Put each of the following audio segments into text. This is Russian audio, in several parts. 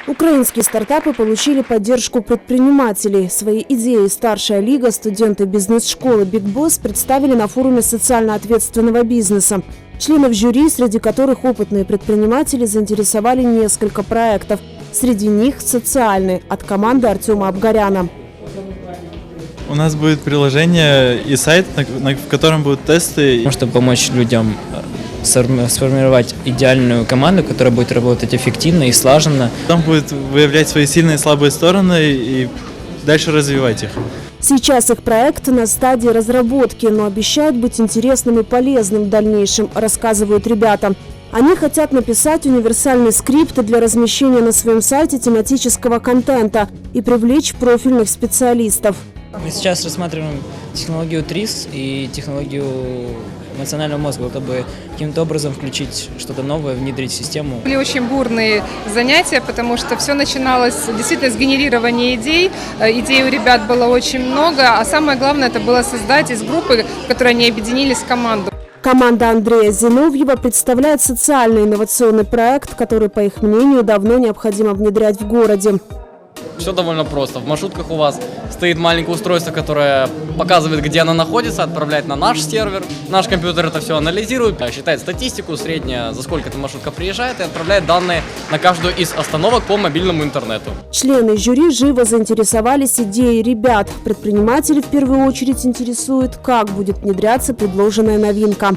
Украинские стартапы получили поддержку предпринимателей. Свои идеи «Старшая лига», студенты бизнес-школы «Big Boss» представили на форуме социально ответственного бизнеса. Членов жюри, среди которых опытные предприниматели, заинтересовали несколько проектов. Среди них социальный от команды Артема Абгаряна. У нас будет приложение и сайт, в котором будут тесты. Чтобы помочь людям сформировать идеальную команду, которая будет работать эффективно и слаженно. Там будет выявлять свои сильные и слабые стороны и дальше развивать их. Сейчас их проект на стадии разработки, но обещают быть интересным и полезным в дальнейшем, рассказывают ребята. Они хотят написать универсальный скрипт для размещения на своем сайте тематического контента и привлечь профильных специалистов. Мы сейчас рассматриваем технологию ТРИС и технологию эмоционального мозга, чтобы каким-то образом включить что-то новое, внедрить в систему. Были очень бурные занятия, потому что все начиналось действительно с генерирования идей. Идей у ребят было очень много, а самое главное это было создать из группы, в которой они объединились в команду. Команда Андрея Зиновьева представляет социальный инновационный проект, который, по их мнению, давно необходимо внедрять в городе. Все довольно просто. В маршрутках у вас стоит маленькое устройство, которое показывает, где она находится, отправляет на наш сервер. Наш компьютер это все анализирует, считает статистику, средняя, за сколько эта маршрутка приезжает, и отправляет данные на каждую из остановок по мобильному интернету. Члены жюри живо заинтересовались идеей ребят. Предприниматели в первую очередь интересует, как будет внедряться предложенная новинка.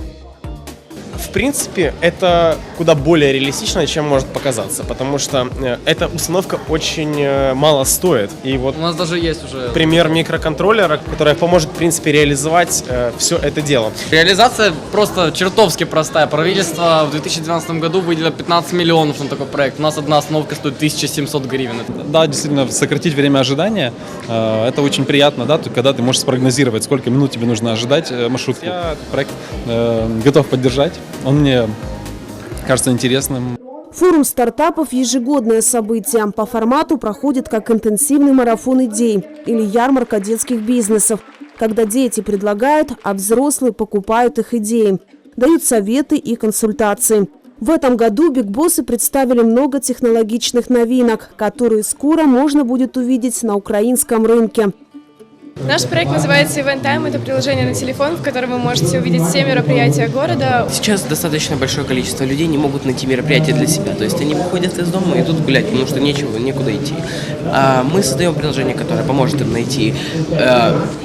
В принципе, это куда более реалистично, чем может показаться, потому что эта установка очень мало стоит. И вот у нас даже есть уже пример микроконтроллера, который поможет, в принципе, реализовать все это дело. Реализация просто чертовски простая. Правительство в 2012 году выделило 15 миллионов на такой проект. У нас одна остановка стоит 1700 гривен. Да, действительно, сократить время ожидания, это очень приятно, да, когда ты можешь спрогнозировать, сколько минут тебе нужно ожидать маршрутку. Я этот проект готов поддержать. Он мне кажется интересным. Форум стартапов – ежегодное событие. По формату проходит как интенсивный марафон идей или ярмарка детских бизнесов, когда дети предлагают, а взрослые покупают их идеи, дают советы и консультации. В этом году бигбоссы представили много технологичных новинок, которые скоро можно будет увидеть на украинском рынке. Наш проект называется Event Time. Это приложение на телефон, в котором вы можете увидеть все мероприятия города. Сейчас достаточно большое количество людей не могут найти мероприятия для себя. То есть они выходят из дома и идут гулять, потому что некуда идти. А мы создаем приложение, которое поможет им найти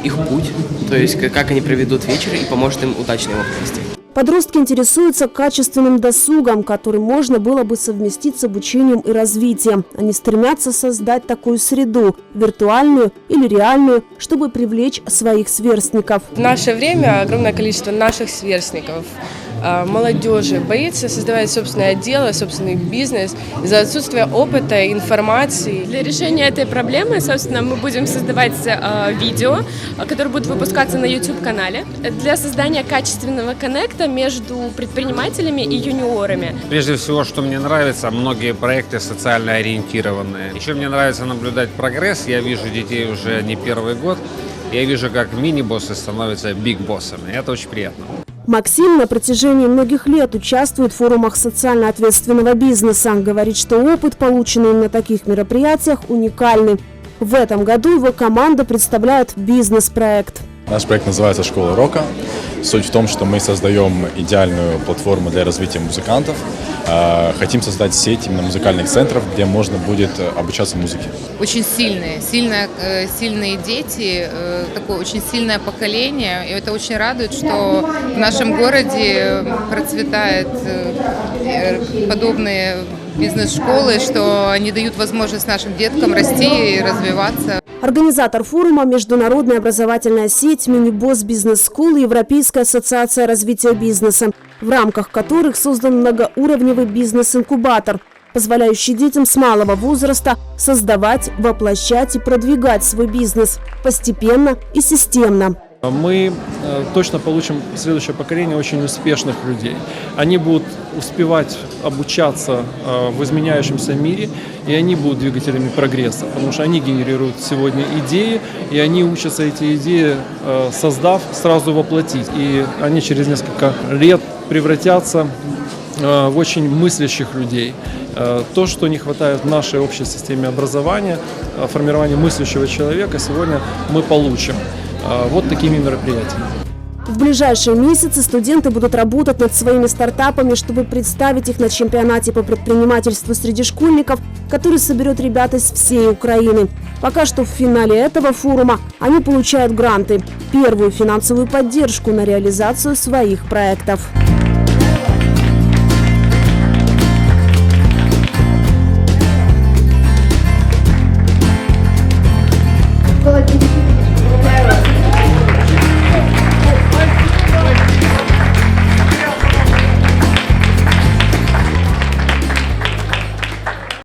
их путь, то есть как они проведут вечер, и поможет им удачно его провести. Подростки интересуются качественным досугом, который можно было бы совместить с обучением и развитием. Они стремятся создать такую среду, виртуальную или реальную, чтобы привлечь своих сверстников. В наше время огромное количество наших сверстников, молодежи боится создавать собственное дело, собственный бизнес из-за отсутствия опыта, информации. Для решения этой проблемы, собственно, мы будем создавать видео, которые будут выпускаться на YouTube-канале для создания качественного коннекта между предпринимателями и юниорами. Прежде всего, что мне нравится, многие проекты социально ориентированные. Еще мне нравится наблюдать прогресс. Я вижу детей уже не первый год. Я вижу, как мини-боссы становятся биг-боссами. Это очень приятно. Максим на протяжении многих лет участвует в форумах социально ответственного бизнеса. Говорит, что опыт, полученный на таких мероприятиях, уникальный. В этом году его команда представляет бизнес-проект. Наш проект называется «Школа рока». Суть в том, что мы создаем идеальную платформу для развития музыкантов. Хотим создать сеть именно музыкальных центров, где можно будет обучаться музыке. Очень сильные дети, такое очень сильное поколение. И это очень радует, что в нашем городе процветают подобные бизнес-школы, что они дают возможность нашим деткам расти и развиваться. Организатор форума – международная образовательная сеть «Мини-босс Бизнес Скул» и Европейская ассоциация развития бизнеса, в рамках которых создан многоуровневый бизнес-инкубатор, позволяющий детям с малого возраста создавать, воплощать и продвигать свой бизнес постепенно и системно. Мы точно получим следующее поколение очень успешных людей. Они будут успевать обучаться в изменяющемся мире, и они будут двигателями прогресса, потому что они генерируют сегодня идеи, и они учатся эти идеи, создав, сразу воплотить. И они через несколько лет превратятся в очень мыслящих людей. То, что не хватает в нашей общей системе образования, формирования мыслящего человека, сегодня мы получим вот такими мероприятиями. В ближайшие месяцы студенты будут работать над своими стартапами, чтобы представить их на чемпионате по предпринимательству среди школьников, который соберет ребят из всей Украины. Пока что в финале этого форума они получают гранты, первую финансовую поддержку на реализацию своих проектов.